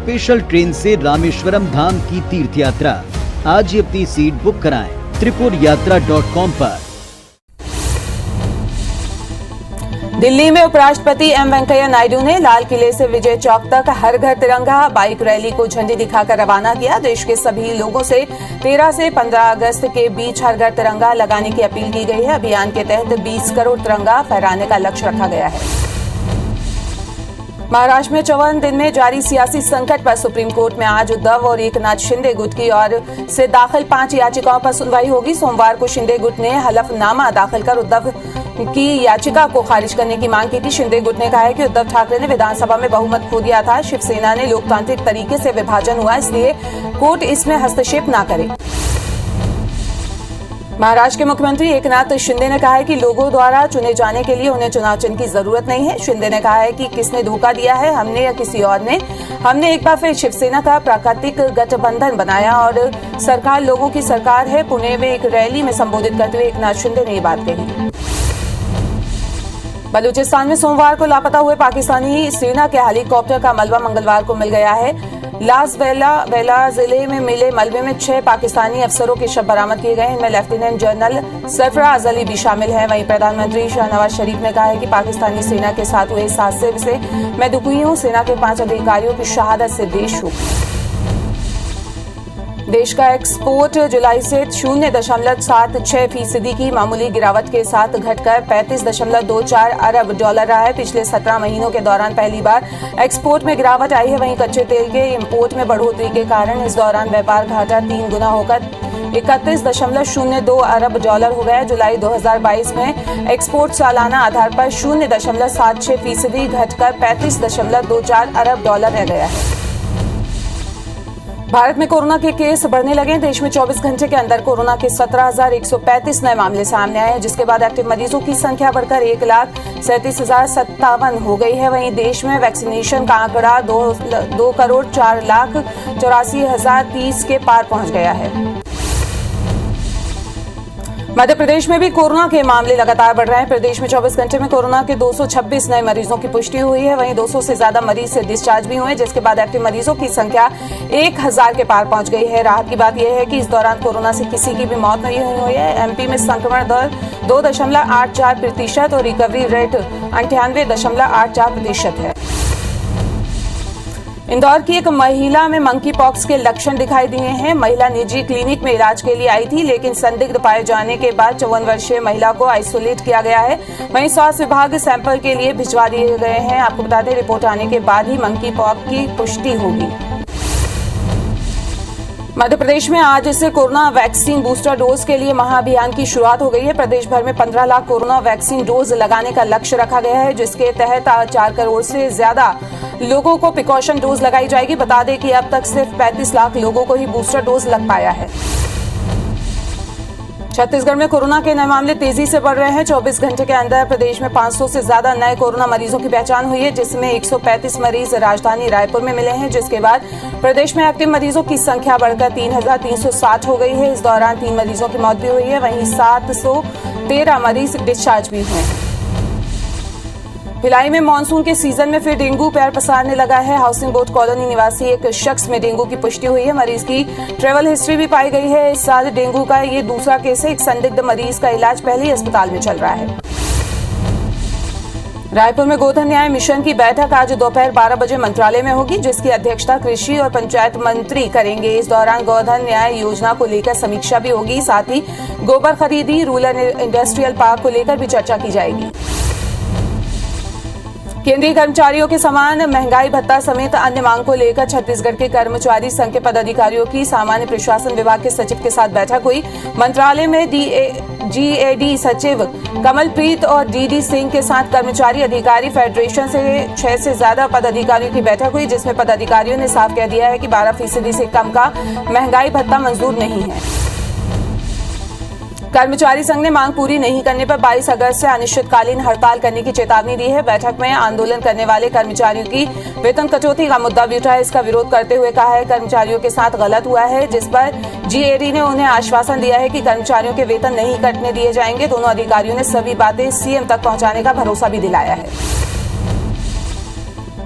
Special train से रामेश्वरम धाम की तीर्थ यात्रा। आज ही अपनी सीट बुक कराएं त्रिपुरयात्रा.com पर। दिल्ली में उपराष्ट्रपति एम वेंकैया नायडू ने लाल किले से विजय चौक तक हर घर तिरंगा बाइक रैली को झंडी दिखाकर रवाना किया। देश के सभी लोगों से 13 से 15 अगस्त के बीच हर घर तिरंगा लगाने की अपील की गई है। अभियान के तहत 20 करोड़ तिरंगा फहराने का लक्ष्य रखा गया है। महाराष्ट्र में 54 दिन में जारी सियासी संकट पर सुप्रीम कोर्ट में आज उद्धव और एकनाथ शिंदे गुट की ओर से दाखिल 5 याचिकाओं पर सुनवाई होगी। सोमवार को शिंदे गुट ने हलफनामा दाखिल कर उद्धव की याचिका को खारिज करने की मांग की थी। शिंदे गुट ने कहा है कि उद्धव ठाकरे ने विधानसभा में बहुमत खो दिया था। शिवसेना ने लोकतांत्रिक तरीके से विभाजन हुआ, इसलिए कोर्ट इसमें हस्तक्षेप न करे। महाराष्ट्र के मुख्यमंत्री एकनाथ शिंदे ने कहा है कि लोगों द्वारा चुने जाने के लिए उन्हें चुनाव चिन्ह की जरूरत नहीं है। शिंदे ने कहा है कि किसने धोखा दिया है, हमने या किसी और ने। हमने एक बार फिर शिवसेना का प्राकृतिक गठबंधन बनाया और सरकार लोगों की सरकार है। पुणे में एक रैली में संबोधित करते हुए एकनाथ शिंदे ने ये बात कही। बलूचिस्तान में सोमवार को लापता हुए पाकिस्तानी सेना के हेलीकॉप्टर का मलबा मंगलवार को मिल गया है। लास बेला जिले में मिले मलबे में 6 पाकिस्तानी अफसरों के शव बरामद किए गए। इनमें लेफ्टिनेंट जनरल सरफराज अली भी शामिल हैं। वहीं प्रधानमंत्री शहनवाज शरीफ ने कहा है कि पाकिस्तानी सेना के साथ हुए इस हादसे से मैं दुखी हूं। सेना के 5 अधिकारियों की शहादत से देश शोक। देश का एक्सपोर्ट जुलाई से 0.76% की मामूली गिरावट के साथ घटकर 35.24 अरब डॉलर रहा है। पिछले 17 महीनों के दौरान पहली बार एक्सपोर्ट में गिरावट आई है। वहीं कच्चे तेल के इंपोर्ट में बढ़ोतरी के कारण इस दौरान व्यापार घाटा 3 गुना होकर 31.02 अरब डॉलर हो गया। जुलाई 2022 में एक्सपोर्ट सालाना आधार पर 0.76% घटकर 35.24 अरब डॉलर रह गया है। भारत में कोरोना के केस बढ़ने लगे। देश में 24 घंटे के अंदर कोरोना के 17,135 नए मामले सामने आए हैं, जिसके बाद एक्टिव मरीजों की संख्या बढ़कर 1,37,057 हो गई है। वहीं देश में वैक्सीनेशन का आंकड़ा 2,04,84,030 के पार पहुंच गया है। मध्य प्रदेश में भी कोरोना के मामले लगातार बढ़ रहे हैं। प्रदेश में 24 घंटे में कोरोना के 226 नए मरीजों की पुष्टि हुई है। वहीं 200 से ज्यादा मरीज से डिस्चार्ज भी हुए, जिसके बाद एक्टिव मरीजों की संख्या 1000 के पार पहुंच गई है। राहत की बात यह है कि इस दौरान कोरोना से किसी की भी मौत नहीं हुई है। एमपी में संक्रमण दर 2.84% और रिकवरी रेट 98.84% है। इंदौर की एक महिला में मंकी पॉक्स के लक्षण दिखाई दिए हैं। महिला निजी क्लिनिक में इलाज के लिए आई थी, लेकिन संदिग्ध पाए जाने के बाद 54 वर्षीय महिला को आइसोलेट किया गया है। वहीं स्वास्थ्य विभाग सैंपल के लिए भिजवा दिए गए हैं। आपको बता दें, रिपोर्ट आने के बाद ही मंकी पॉक्स की पुष्टि होगी। मध्य प्रदेश में आज से कोरोना वैक्सीन बूस्टर डोज के लिए महाअभियान की शुरुआत हो गई है। प्रदेश भर में 15 लाख कोरोना वैक्सीन डोज लगाने का लक्ष्य रखा गया है, जिसके तहत 4 करोड़ से ज्यादा लोगों को प्रिकॉशन डोज लगाई जाएगी। बता दें कि अब तक सिर्फ 35 लाख लोगों को ही बूस्टर डोज लग पाया है। छत्तीसगढ़ में कोरोना के नए मामले तेजी से बढ़ रहे हैं। 24 घंटे के अंदर प्रदेश में 500 से ज्यादा नए कोरोना मरीजों की पहचान हुई है, जिसमें 135 मरीज राजधानी रायपुर में मिले हैं। जिसके बाद प्रदेश में एक्टिव मरीजों की संख्या बढ़कर 3,360 हो गई है। इस दौरान 3 मरीजों की मौत भी हुई है। वहीं 713 मरीज डिस्चार्ज भी हुए हैं। भिलाई में मानसून के सीजन में फिर डेंगू पैर पसारने लगा है। हाउसिंग बोर्ड कॉलोनी निवासी एक शख्स में डेंगू की पुष्टि हुई है। मरीज की ट्रैवल हिस्ट्री भी पाई गई है। इस साल डेंगू का ये दूसरा केस है। एक संदिग्ध मरीज का इलाज पहले ही अस्पताल में चल रहा है। रायपुर में गोधन न्याय मिशन की बैठक आज दोपहर 12 बजे मंत्रालय में होगी, जिसकी अध्यक्षता कृषि और पंचायत मंत्री करेंगे। इस दौरान गोधन न्याय योजना को लेकर समीक्षा भी होगी। साथ ही गोबर खरीदी, रूरल इंडस्ट्रियल पार्क को लेकर भी चर्चा की जाएगी। केंद्रीय कर्मचारियों के समान महंगाई भत्ता समेत अन्य मांग को लेकर छत्तीसगढ़ के कर्मचारी संघ के पदाधिकारियों की सामान्य प्रशासन विभाग के सचिव के साथ बैठक हुई। मंत्रालय में GAD सचिव कमलप्रीत और DD सिंह के साथ कर्मचारी अधिकारी फेडरेशन से 6 से ज्यादा पदाधिकारियों की बैठक हुई, जिसमें पदाधिकारियों ने साफ कह दिया है कि 12% से कम का महंगाई भत्ता मंजूर नहीं है। कर्मचारी संघ ने मांग पूरी नहीं करने पर 22 अगस्त से अनिश्चितकालीन हड़ताल करने की चेतावनी दी है। बैठक में आंदोलन करने वाले कर्मचारियों की वेतन कटौती का मुद्दा भी उठा है। इसका विरोध करते हुए कहा है कर्मचारियों के साथ गलत हुआ है, जिस पर GAD ने उन्हें आश्वासन दिया है कि कर्मचारियों के वेतन नहीं कटने दिए जाएंगे। दोनों अधिकारियों ने सभी बातें CM तक पहुंचाने का भरोसा भी दिलाया है।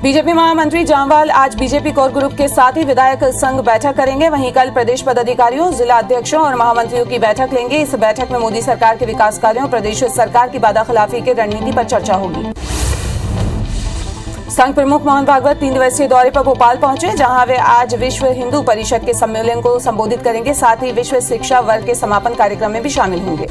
बीजेपी महामंत्री जामवाल आज बीजेपी कोर ग्रुप के साथ ही विधायक संघ बैठक करेंगे। वहीं कल प्रदेश पदाधिकारियों, जिला अध्यक्षों और महामंत्रियों की बैठक लेंगे। इस बैठक में मोदी सरकार के विकास कार्यों, प्रदेश सरकार की वादाखिलाफी की रणनीति पर चर्चा होगी। संघ प्रमुख मोहन भागवत 3 दिवसीय दौरे पर भोपाल पहुंचे, जहां वे आज विश्व हिंदू परिषद के सम्मेलन को संबोधित करेंगे। साथ ही विश्व शिक्षा वर्ग के समापन कार्यक्रम में भी शामिल होंगे।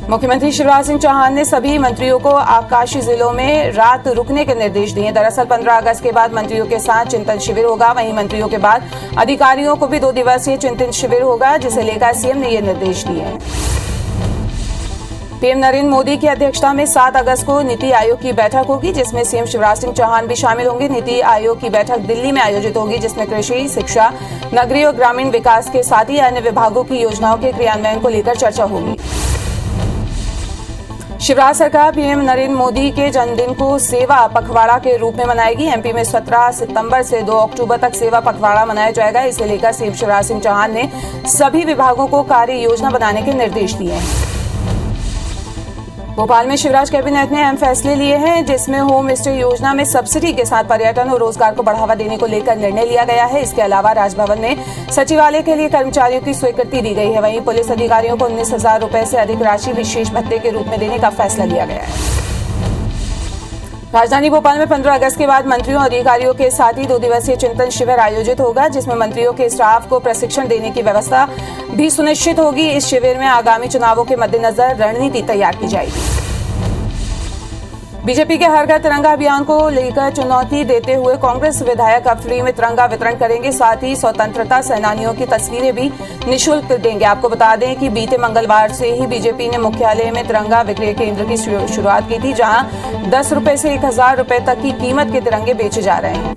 मुख्यमंत्री शिवराज सिंह चौहान ने सभी मंत्रियों को आकाशीय जिलों में रात रुकने के निर्देश दिए। दरअसल 15 अगस्त के बाद मंत्रियों के साथ चिंतन शिविर होगा। वहीं मंत्रियों के बाद अधिकारियों को भी 2 दिवसीय चिंतन शिविर होगा, जिसे लेकर सीएम ने ये निर्देश दिए हैं। पीएम नरेंद्र मोदी की अध्यक्षता में 7 अगस्त को नीति आयोग की बैठक होगी, जिसमें सीएम शिवराज सिंह चौहान भी शामिल होंगे। नीति आयोग की बैठक दिल्ली में आयोजित होगी, जिसमें कृषि, शिक्षा, नगरीय और ग्रामीण विकास के साथ ही अन्य विभागों की योजनाओं के क्रियान्वयन को लेकर चर्चा होगी। शिवराज सरकार पीएम नरेंद्र मोदी के जन्मदिन को सेवा पखवाड़ा के रूप में मनाएगी। एमपी में 17 सितंबर से 2 अक्टूबर तक सेवा पखवाड़ा मनाया जाएगा। इसे लेकर सीएम शिवराज सिंह चौहान ने सभी विभागों को कार्य योजना बनाने के निर्देश दिए हैं। भोपाल में शिवराज कैबिनेट ने अहम फैसले लिए हैं, जिसमें होम स्टे योजना में सब्सिडी के साथ पर्यटन और रोजगार को बढ़ावा देने को लेकर निर्णय लिया गया है। इसके अलावा राजभवन में सचिवालय के लिए कर्मचारियों की स्वीकृति दी गई है। वहीं पुलिस अधिकारियों को 19,000 रुपए से अधिक राशि विशेष भत्ते के रूप में देने का फैसला लिया गया है। राजधानी भोपाल में 15 अगस्त के बाद मंत्रियों और अधिकारियों के साथ ही 2 दिवसीय चिंतन शिविर आयोजित होगा, जिसमें मंत्रियों के स्टाफ को प्रशिक्षण देने की व्यवस्था भी सुनिश्चित होगी। इस शिविर में आगामी चुनावों के मद्देनजर रणनीति तैयार की जाएगी। बीजेपी के हर घर तिरंगा अभियान को लेकर चुनौती देते हुए कांग्रेस विधायक अब फ्री में तिरंगा वितरण करेंगे। साथ ही स्वतंत्रता सेनानियों की तस्वीरें भी निःशुल्क देंगे। आपको बता दें कि बीते मंगलवार से ही बीजेपी ने मुख्यालय में तिरंगा विक्रय केंद्र की शुरुआत की थी, जहां 10 रुपए से 1,000 रुपए तक की कीमत के तिरंगे बेचे जा रहे हैं।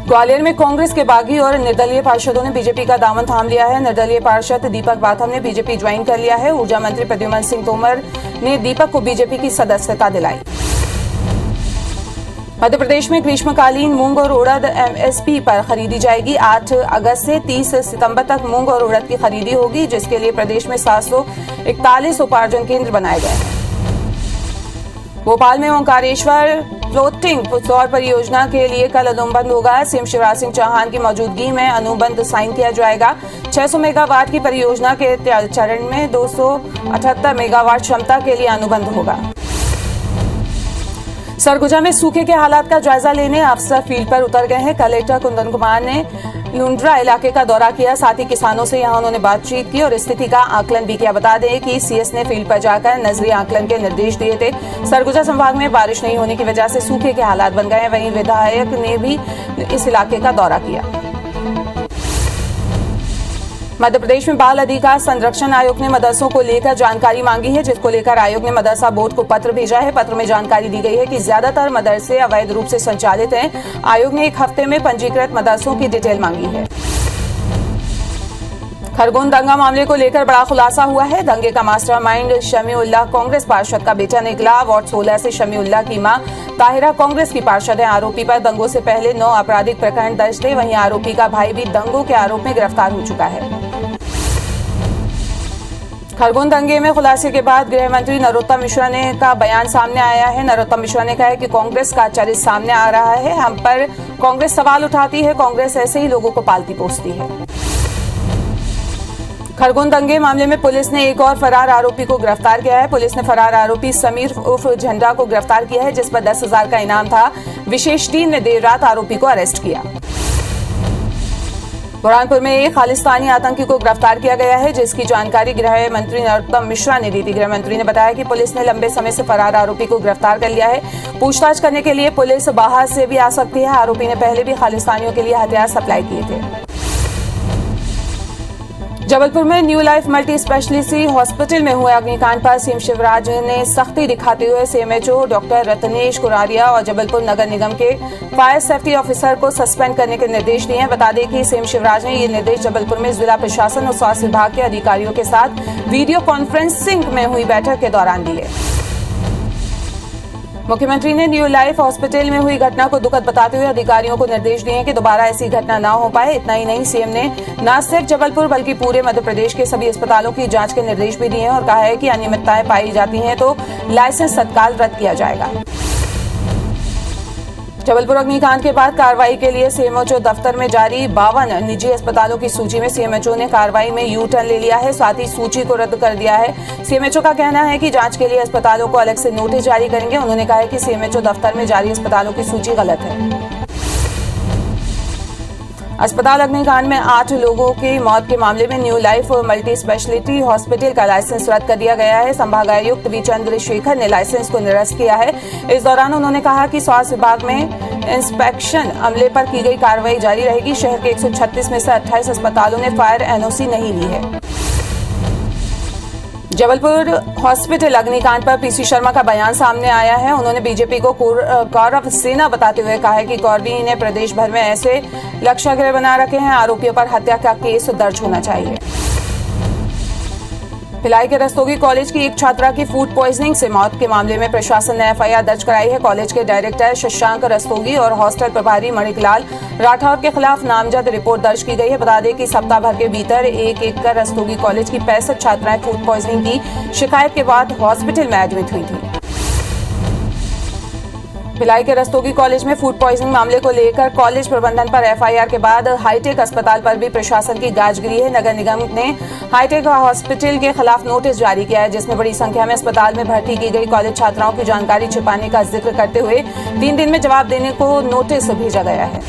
ग्वालियर में कांग्रेस के बागी और निर्दलीय पार्षदों ने बीजेपी का दामन थाम लिया है। निर्दलीय पार्षद दीपक बाथम ने बीजेपी ज्वाइन कर लिया है। ऊर्जा मंत्री प्रद्युमन सिंह तोमर ने दीपक को बीजेपी की सदस्यता दिलाई। मध्य प्रदेश में ग्रीष्मकालीन मूंग और उड़द एमएसपी पर खरीदी जाएगी। 8 अगस्त से 30 सितंबर तक मूंग और उड़द की खरीदी होगी, जिसके लिए प्रदेश में 741 उपार्जन केंद्र बनाए गए हैं। भोपाल में ओंकारेश्वर फ्लोटिंग सौर परियोजना के लिए कल अनुबंध होगा। सीएम शिवराज सिंह चौहान की मौजूदगी में अनुबंध साइन किया जाएगा। 600 मेगावाट की परियोजना के चरण में 278 मेगावाट क्षमता के लिए अनुबंध होगा। सरगुजा में सूखे के हालात का जायजा लेने अफसर फील्ड पर उतर गए हैं। कलेक्टर कुंदन कुमार ने लुंड्रा इलाके का दौरा किया। साथ ही किसानों से यहां उन्होंने बातचीत की और स्थिति का आकलन भी किया। बता दें कि सीएस ने फील्ड पर जाकर नजरी आकलन के निर्देश दिए थे। सरगुजा संभाग में बारिश नहीं होने की वजह से सूखे के हालात बन गए हैं। वहीं विधायक ने भी इस इलाके का दौरा किया। मध्य प्रदेश में बाल अधिकार संरक्षण आयोग ने मदरसों को लेकर जानकारी मांगी है, जिसको लेकर आयोग ने मदरसा बोर्ड को पत्र भेजा है। पत्र में जानकारी दी गई है कि ज्यादातर मदरसे अवैध रूप से संचालित हैं। आयोग ने 1 हफ्ते में पंजीकृत मदरसों की डिटेल मांगी है। खरगोन दंगा मामले को लेकर बड़ा खुलासा हुआ है। दंगे का मास्टरमाइंड शमीउल्लाह कांग्रेस पार्षद का बेटा निकला। वार्ड 16 से शमीउल्लाह की मां ताहिरा कांग्रेस की पार्षद है। आरोपी पर दंगों से पहले 9 आपराधिक प्रकरण दर्ज थे। वहीं आरोपी का भाई भी दंगों के आरोप में गिरफ्तार हो चुका है। खरगोन दंगे में खुलासे के बाद गृह मंत्री नरोत्तम मिश्रा ने का बयान सामने आया है। नरोत्तम मिश्रा ने कहा है कि कांग्रेस का चरित्र सामने आ रहा है। हम पर कांग्रेस सवाल उठाती है। कांग्रेस ऐसे ही लोगों को पालती पोसती है। खरगोन दंगे मामले में पुलिस ने एक और फरार आरोपी को गिरफ्तार किया है। पुलिस ने फरार आरोपी समीर उर्फ झंडा को गिरफ्तार किया है, जिस पर 10,000 का इनाम था। विशेष टीम ने देर रात आरोपी को अरेस्ट किया। बुरहानपुर में एक खालिस्तानी आतंकी को गिरफ्तार किया गया है, जिसकी जानकारी गृह मंत्री नरोत्तम मिश्रा ने दी थी। गृह मंत्री ने बताया कि पुलिस ने लंबे समय से फरार आरोपी को गिरफ्तार कर लिया है। पूछताछ करने के लिए पुलिस बाहर से भी आ सकती है। आरोपी ने पहले भी खालिस्तानियों के लिए हथियार सप्लाई किए थे। जबलपुर में new life multi speciality hospital में हुए अग्निकांड पर सीएम शिवराज ने सख्ती दिखाते हुए सीएमएचओ डॉक्टर रत्नेश कुरारिया और जबलपुर नगर निगम के फायर सेफ्टी ऑफिसर को सस्पेंड करने के निर्देश दिए हैं। बता दें कि सीएम शिवराज ने ये निर्देश जबलपुर में जिला प्रशासन और स्वास्थ्य विभाग के अधिकारियों के साथ वीडियो कॉन्फ्रेंसिंग में हुई बैठक के दौरान दिए। मुख्यमंत्री ने न्यू लाइफ हॉस्पिटल में हुई घटना को दुखद बताते हुए अधिकारियों को निर्देश दिए कि दोबारा ऐसी घटना न हो पाए। इतना ही नहीं, सीएम ने न सिर्फ जबलपुर बल्कि पूरे मध्य प्रदेश के सभी अस्पतालों की जांच के निर्देश भी दिए हैं और कहा है कि अनियमितताएं पाई जाती हैं तो लाइसेंस तत्काल रद्द किया जाएगा। जबलपुर अग्निकांड के बाद कार्रवाई के लिए सीएमएचओ दफ्तर में जारी 52 निजी अस्पतालों की सूची में सीएमएचओ ने कार्रवाई में यू टर्न ले लिया है, साथ ही सूची को रद्द कर दिया है। सीएमएचओ का कहना है कि जांच के लिए अस्पतालों को अलग से नोटिस जारी करेंगे। उन्होंने कहा है कि सीएमएचओ दफ्तर में जारी अस्पतालों की सूची गलत है। अस्पताल अग्निकांड में 8 लोगों की मौत के मामले में new life multi speciality hospital का लाइसेंस रद्द कर दिया गया है। संभागायुक्त वी चंद्रशेखर ने लाइसेंस को निरस्त किया है। इस दौरान उन्होंने कहा कि स्वास्थ्य विभाग में इंस्पेक्शन अमले पर की गई कार्रवाई जारी रहेगी। शहर के 136 में से 28 अस्पतालों ने फायर एनओसी नहीं ली है। जबलपुर हॉस्पिटल अग्निकांड पर पीसी शर्मा का बयान सामने आया है। उन्होंने बीजेपी को कौरव सेना बताते हुए कहा है कि कौरवी ने प्रदेश भर में ऐसे लक्ष्य बना रखे हैं, आरोपियों पर हत्या का केस दर्ज होना चाहिए। भिलाई के रस्तोगी कॉलेज की एक छात्रा की फूड पॉइजनिंग से मौत के मामले में प्रशासन ने एफआईआर दर्ज कराई है। कॉलेज के डायरेक्टर शशांक रस्तोगी और हॉस्टल प्रभारी मणिकलाल राठौर के खिलाफ नामजद रिपोर्ट दर्ज की गई है। बता दें कि सप्ताह भर के भीतर एक कर रस्तोगी कॉलेज की 65 छात्राएं फूड पॉइजनिंग की शिकायत के बाद हॉस्पिटल में एडमिट हुई थी। भिलाई के रस्तोगी कॉलेज में फूड पॉइजनिंग मामले को लेकर कॉलेज प्रबंधन पर एफआईआर के बाद हाईटेक अस्पताल पर भी प्रशासन की गाज गिरी है। नगर निगम ने हाईटेक हॉस्पिटल के खिलाफ नोटिस जारी किया है, जिसमें बड़ी संख्या में अस्पताल में भर्ती की गई कॉलेज छात्राओं की जानकारी छिपाने का जिक्र करते हुए 3 दिन में जवाब देने को नोटिस भेजा गया है।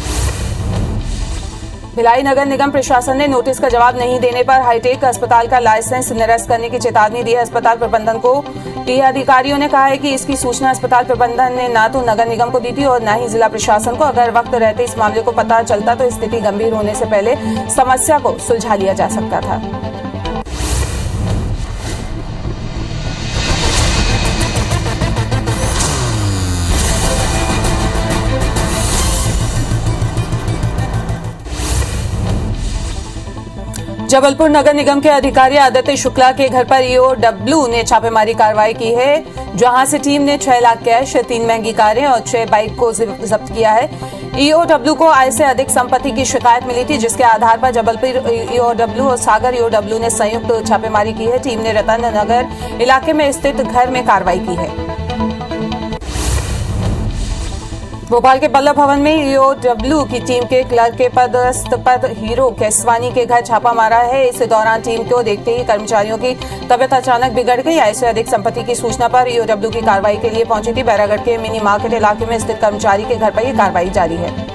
भिलाई नगर निगम प्रशासन ने नोटिस का जवाब नहीं देने पर हाईटेक अस्पताल का लाइसेंस निरस्त करने की चेतावनी दी है। अस्पताल प्रबंधन को टीए अधिकारियों ने कहा है कि इसकी सूचना अस्पताल प्रबंधन ने न तो नगर निगम को दी थी और न ही जिला प्रशासन को। अगर वक्त रहते इस मामले को पता चलता तो स्थिति गंभीर होने से पहले समस्या को सुलझा लिया जा सकता था। जबलपुर नगर निगम के अधिकारी आदित्य शुक्ला के घर पर ईओडब्ल्यू ने छापेमारी कार्रवाई की है, जहां से टीम ने 6 लाख कैश, 3 महंगी कारें और 6 बाइक को जब्त किया है। ईओडब्ल्यू को आय से अधिक संपत्ति की शिकायत मिली थी, जिसके आधार पर जबलपुर ईओडब्ल्यू और सागर ईओडब्ल्यू ने संयुक्त छापेमारी की है। टीम ने रतन नगर इलाके में स्थित घर में कार्रवाई की है। भोपाल के बल्लभ भवन में ईओडब्ल्यू की टीम के क्लर्क के पदस्थ पर हीरो केसवानी के घर छापा मारा है। इस दौरान टीम को देखते ही कर्मचारियों की तबियत अचानक बिगड़ गई। आय से अधिक संपत्ति की सूचना पर ईओडब्ल्यू की कार्रवाई के लिए पहुंची थी। बैरागढ़ के मिनी मार्केट इलाके में स्थित कर्मचारी के घर पर यह कार्रवाई जारी है।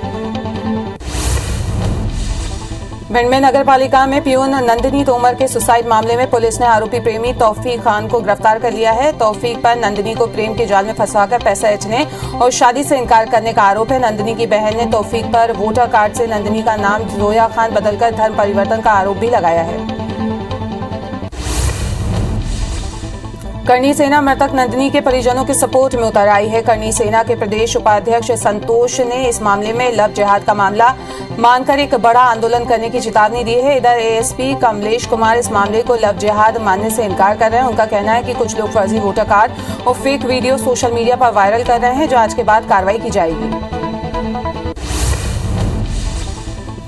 भिंड में नगर पालिका में पियून नंदिनी तोमर के सुसाइड मामले में पुलिस ने आरोपी प्रेमी तौफीक खान को गिरफ्तार कर लिया है। तौफीक पर नंदिनी को प्रेम के जाल में फंसाकर पैसा बेचने और शादी से इनकार करने का आरोप है। नंदिनी की बहन ने तौफीक पर वोटर कार्ड से नंदिनी का नाम जोया खान बदलकर धर्म परिवर्तन का आरोप भी लगाया है। करनी सेना मृतक नंदिनी के परिजनों के सपोर्ट में उतर आई है। करनी सेना के प्रदेश उपाध्यक्ष संतोष ने इस मामले में लव जिहाद का मामला मानकर एक बड़ा आंदोलन करने की चेतावनी दी है। इधर एएसपी कमलेश कुमार इस मामले को लव जिहाद मानने से इनकार कर रहे हैं। उनका कहना है कि कुछ लोग फर्जी वोटर कार्ड और फेक वीडियो सोशल मीडिया पर वायरल कर रहे हैं। जांच के बाद कार्रवाई की जाएगी।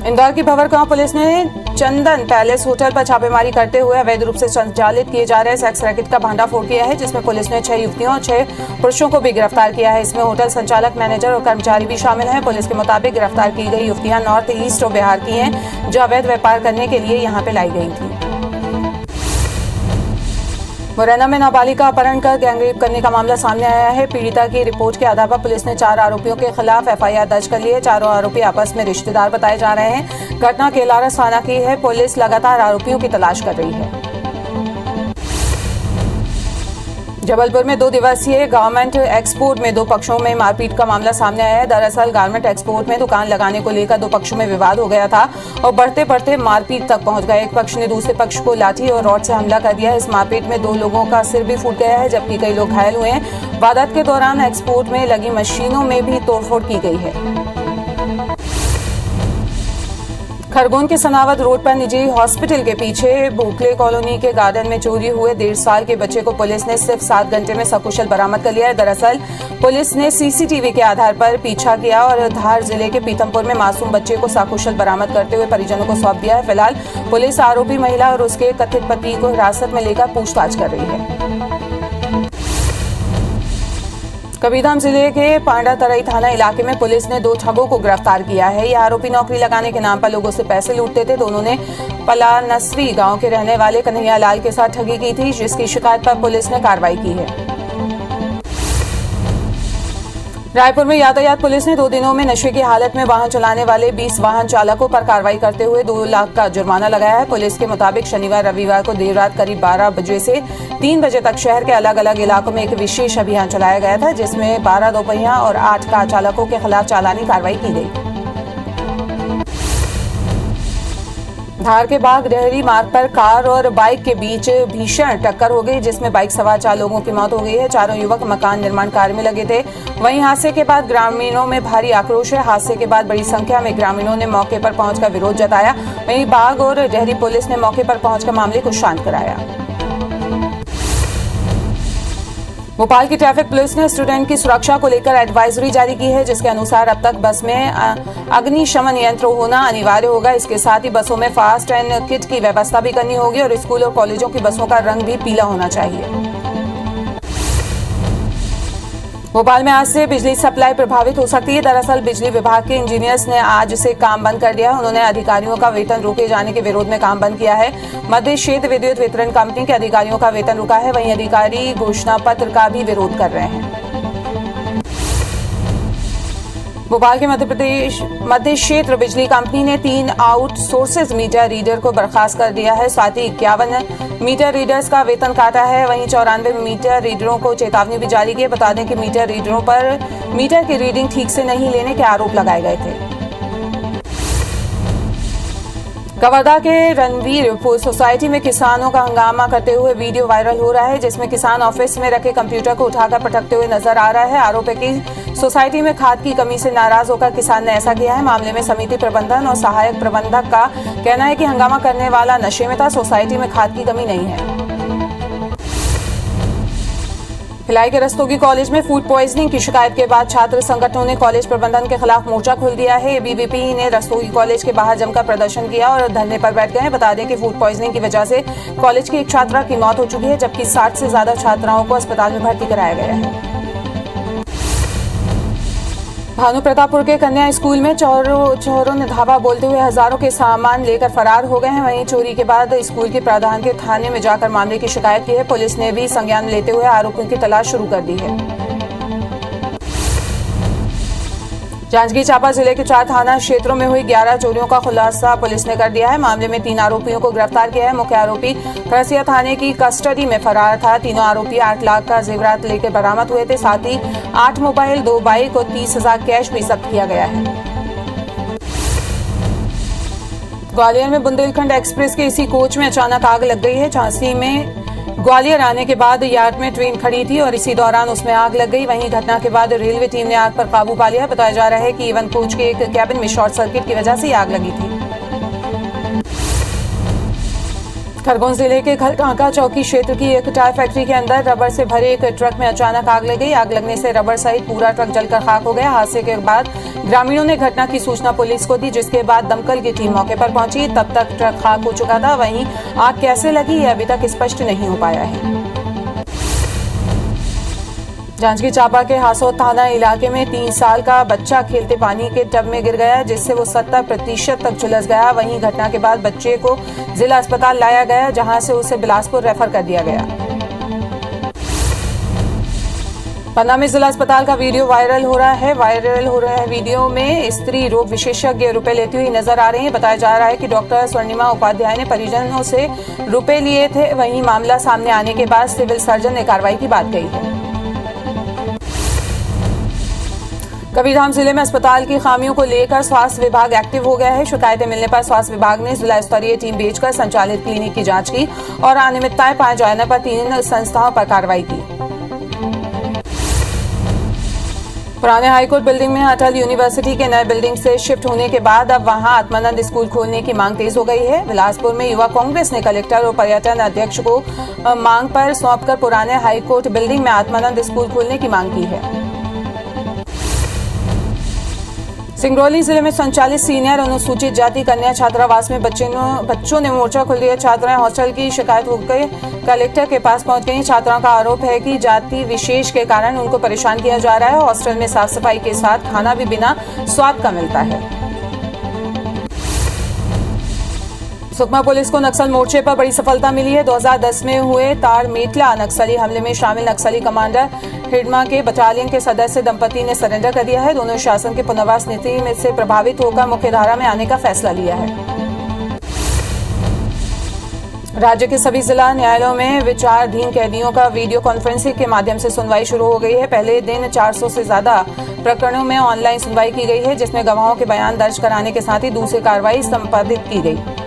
इंदौर की भंवरगांव पुलिस ने चंदन पैलेस होटल पर छापेमारी करते हुए अवैध रूप से संचालित किए जा रहे सेक्स रैकेट का भंडाफोड़ किया है, जिसमें पुलिस ने 6 युवतियों और 6 पुरुषों को भी गिरफ्तार किया है। इसमें होटल संचालक, मैनेजर और कर्मचारी भी शामिल हैं। पुलिस के मुताबिक गिरफ्तार की गई युवतियां नॉर्थ ईस्ट और बिहार की हैं, जो अवैध व्यापार करने के लिए यहां पे लाई गई थी। मुरैना में नाबालिग का अपहरण कर गैंगरेप करने का मामला सामने आया है। पीड़िता की रिपोर्ट के आधार पर पुलिस ने 4 आरोपियों के खिलाफ एफआईआर दर्ज कर ली है। चारों आरोपी आपस में रिश्तेदार बताए जा रहे हैं। घटना केलारस थाना की है। पुलिस लगातार आरोपियों की तलाश कर रही है। जबलपुर में 2 दिवसीय गारमेंट एक्सपोर्ट में 2 पक्षों में मारपीट का मामला सामने आया है। दरअसल गारमेंट एक्सपोर्ट में दुकान लगाने को लेकर 2 पक्षों में विवाद हो गया था और बढ़ते बढ़ते मारपीट तक पहुंच गया। एक पक्ष ने दूसरे पक्ष को लाठी और रॉड से हमला कर दिया। इस मारपीट में 2 लोगों का सिर भी फूट गया है, जबकि कई लोग घायल हुए हैं। वारदात के दौरान एक्सपोर्ट में लगी मशीनों में भी तोड़फोड़ की गई है। खरगोन के सनावद रोड पर निजी हॉस्पिटल के पीछे भोकले कॉलोनी के गार्डन में चोरी हुए 1.5 साल के बच्चे को पुलिस ने सिर्फ 7 घंटे में सकुशल बरामद कर लिया है। दरअसल पुलिस ने सीसीटीवी के आधार पर पीछा किया और धार जिले के पीतमपुर में मासूम बच्चे को सकुशल बरामद करते हुए परिजनों को सौंप दिया है। फिलहाल पुलिस आरोपी महिला और उसके कथित पति को हिरासत में लेकर पूछताछ कर रही है। कबीरधाम जिले के पांडा तराई थाना इलाके में पुलिस ने 2 ठगों को गिरफ्तार किया है। ये आरोपी नौकरी लगाने के नाम पर लोगों से पैसे लूटते थे। दोनों ने पलानसरी गांव के रहने वाले कन्हैया लाल के साथ ठगी की थी, जिसकी शिकायत पर पुलिस ने कार्रवाई की है। रायपुर में यातायात पुलिस ने 2 दिनों में नशे की हालत में वाहन चलाने वाले 20 वाहन चालकों पर कार्रवाई करते हुए 2 लाख का जुर्माना लगाया है। पुलिस के मुताबिक शनिवार रविवार को देर रात करीब 12 बजे से 3 बजे तक शहर के अलग अलग इलाकों में एक विशेष अभियान चलाया गया था, जिसमें 12 दोपहिया और 8 कार चालकों के खिलाफ चालानी कार्रवाई की गई। धार के बाग डेहरी मार्ग पर कार और बाइक के बीच भीषण टक्कर हो गई, जिसमें बाइक सवार 4 लोगों की मौत हो गई है। चारों युवक मकान निर्माण कार्य में लगे थे। वहीं हादसे के बाद ग्रामीणों में भारी आक्रोश है। हादसे के बाद बड़ी संख्या में ग्रामीणों ने मौके पर पहुंचकर विरोध जताया। वहीं बाग और डेहरी पुलिस ने मौके पर पहुंचकर मामले को शांत कराया। भोपाल की ट्रैफिक पुलिस ने स्टूडेंट की सुरक्षा को लेकर एडवाइजरी जारी की है, जिसके अनुसार अब तक बस में अग्निशमन यंत्र होना अनिवार्य होगा। इसके साथ ही बसों में फास्ट एंड किट की व्यवस्था भी करनी होगी और स्कूल और कॉलेजों की बसों का रंग भी पीला होना चाहिए। भोपाल में आज से बिजली सप्लाई प्रभावित हो सकती है। दरअसल बिजली विभाग के इंजीनियर्स ने आज से काम बंद कर दिया है। उन्होंने अधिकारियों का वेतन रोके जाने के विरोध में काम बंद किया है। मध्य क्षेत्र विद्युत वितरण कंपनी के अधिकारियों का वेतन रुका है। वहीं अधिकारी घोषणा पत्र का भी विरोध कर रहे हैं। भोपाल के मध्य क्षेत्र बिजली कंपनी ने 3 आउटसोर्सेज मीटर रीडर को बर्खास्त कर दिया है। साथ ही 51 मीटर रीडर्स का वेतन काटा है। वहीं 94 मीटर रीडरों को चेतावनी भी जारी की है। बता दें कि मीटर रीडरों पर मीटर की रीडिंग ठीक से नहीं लेने के आरोप लगाए गए थे। कवर्धा के रणवीरपुर सोसाइटी में किसानों का हंगामा करते हुए वीडियो वायरल हो रहा है, जिसमें किसान ऑफिस में रखे कंप्यूटर को उठाकर पटकते हुए नजर आ रहा है। आरोप है कि सोसाइटी में खाद की कमी से नाराज होकर किसान ने ऐसा किया है। मामले में समिति प्रबंधन और सहायक प्रबंधक का कहना है कि हंगामा करने वाला नशे में था। सोसाइटी में खाद की कमी नहीं है। भिलाई के रस्तोगी कॉलेज में फूड पॉइजनिंग की शिकायत के बाद छात्र संगठनों ने कॉलेज प्रबंधन के खिलाफ मोर्चा खोल दिया है। एबीवीपी ने रस्तोगी कॉलेज के बाहर जमकर प्रदर्शन किया और धरने पर बैठ गए हैं। बता दें कि फूड पॉइजनिंग की वजह से कॉलेज की एक छात्रा की मौत हो चुकी है, जबकि 60 से ज्यादा छात्राओं को अस्पताल में भर्ती कराया गया है। भानु प्रतापपुर के कन्या स्कूल में चोरों ने धावा बोलते हुए हजारों के सामान लेकर फरार हो गए हैं। वहीं चोरी के बाद स्कूल के प्रधान के थाने में जाकर मामले की शिकायत की है। पुलिस ने भी संज्ञान लेते हुए आरोपियों की तलाश शुरू कर दी है। जांजगीर चांपा जिले के 4 थाना क्षेत्रों में हुई 11 चोरियों का खुलासा पुलिस ने कर दिया है। मामले में 3 आरोपियों को गिरफ्तार किया है। मुख्य आरोपी खरसिया थाने की कस्टडी में फरार था। तीनों आरोपी 8 लाख का जेवरात लेकर बरामद हुए थे। साथ ही 8 मोबाइल, 2 बाइक और 30,000 कैश भी जब्त किया गया है। ग्वालियर में बुंदेलखंड एक्सप्रेस के इसी कोच में अचानक आग लग गई है। झांसी में ग्वालियर आने के बाद यार्ड में ट्रेन खड़ी थी और इसी दौरान उसमें आग लग गई। वहीं घटना के बाद रेलवे टीम ने आग पर काबू पा लिया। बताया जा रहा है कि इवन कोच के एक कैबिन में शॉर्ट सर्किट की वजह से आग लगी थी। खरगोन जिले के घलकांका चौकी क्षेत्र की एक टायर फैक्ट्री के अंदर रबर से भरे एक ट्रक में अचानक आग लग गई। आग लगने से रबर सहित पूरा ट्रक जलकर खाक हो गया। हादसे के बाद ग्रामीणों ने घटना की सूचना पुलिस को दी, जिसके बाद दमकल की टीम मौके पर पहुंची। तब तक ट्रक खाक हो चुका था। वहीं आग कैसे लगी यह अभी तक स्पष्ट नहीं हो पाया है। जांजगीर चांपा के हासोद थाना इलाके में 3 साल का बच्चा खेलते पानी के टब में गिर गया, जिससे वो 70% तक झुलस गया। वहीं घटना के बाद बच्चे को जिला अस्पताल लाया गया, जहां से उसे बिलासपुर रेफर कर दिया गया। पन्ना में जिला अस्पताल का वीडियो वायरल हो रहा है। वीडियो में स्त्री रोग विशेषज्ञ रुपए लेती हुई नजर आ रही है। बताया जा रहा है कि डॉक्टर स्वर्णिमा उपाध्याय ने परिजनों से रुपए लिए थे। वहीं मामला सामने आने के बाद सिविल सर्जन ने कार्रवाई की बात कही है। कबीरधाम जिले में अस्पताल की खामियों को लेकर स्वास्थ्य विभाग एक्टिव हो गया है। शिकायतें मिलने पर स्वास्थ्य विभाग ने जिला स्तरीय टीम भेजकर संचालित क्लिनिक की जांच की और अनियमितताएं पाए जाने पर 3 संस्थाओं पर कार्रवाई की। पुराने हाईकोर्ट बिल्डिंग में अटल यूनिवर्सिटी के नए बिल्डिंग से शिफ्ट होने के बाद अब वहां आत्मानंद स्कूल खोलने की मांग तेज हो गई है। बिलासपुर में युवा कांग्रेस ने कलेक्टर और पर्यटन अध्यक्ष को मांग पर सौंपकर पुराने हाईकोर्ट बिल्डिंग में आत्मानंद स्कूल खोलने की मांग की है। सिंगरौली जिले में संचालित सीनियर अनुसूचित जाति कन्या छात्रावास में बच्चों ने मोर्चा खोल दिया। छात्राएं हॉस्टल की शिकायत होकर कलेक्टर के पास पहुंच गई। छात्राओं का आरोप है कि जाति विशेष के कारण उनको परेशान किया जा रहा है। हॉस्टल में साफ सफाई के साथ खाना भी बिना स्वाद का मिलता है। सुकमा पुलिस को नक्सल मोर्चे पर बड़ी सफलता मिली है। 2010 में हुए तारमेटला नक्सली हमले में शामिल नक्सली कमांडर हिडमा के बटालियन के सदस्य दंपति ने सरेंडर कर दिया है। दोनों शासन के पुनर्वास नीति में से प्रभावित होकर मुख्यधारा में आने का फैसला लिया है। राज्य के सभी जिला न्यायालयों में विचाराधीन कैदियों का वीडियो कॉन्फ्रेंसिंग के माध्यम से सुनवाई शुरू हो गई है। पहले दिन 400 से ज्यादा प्रकरणों में ऑनलाइन सुनवाई की गई है, जिसमें गवाहों के बयान दर्ज कराने के साथ ही दूसरी कार्रवाई संपादित की गई।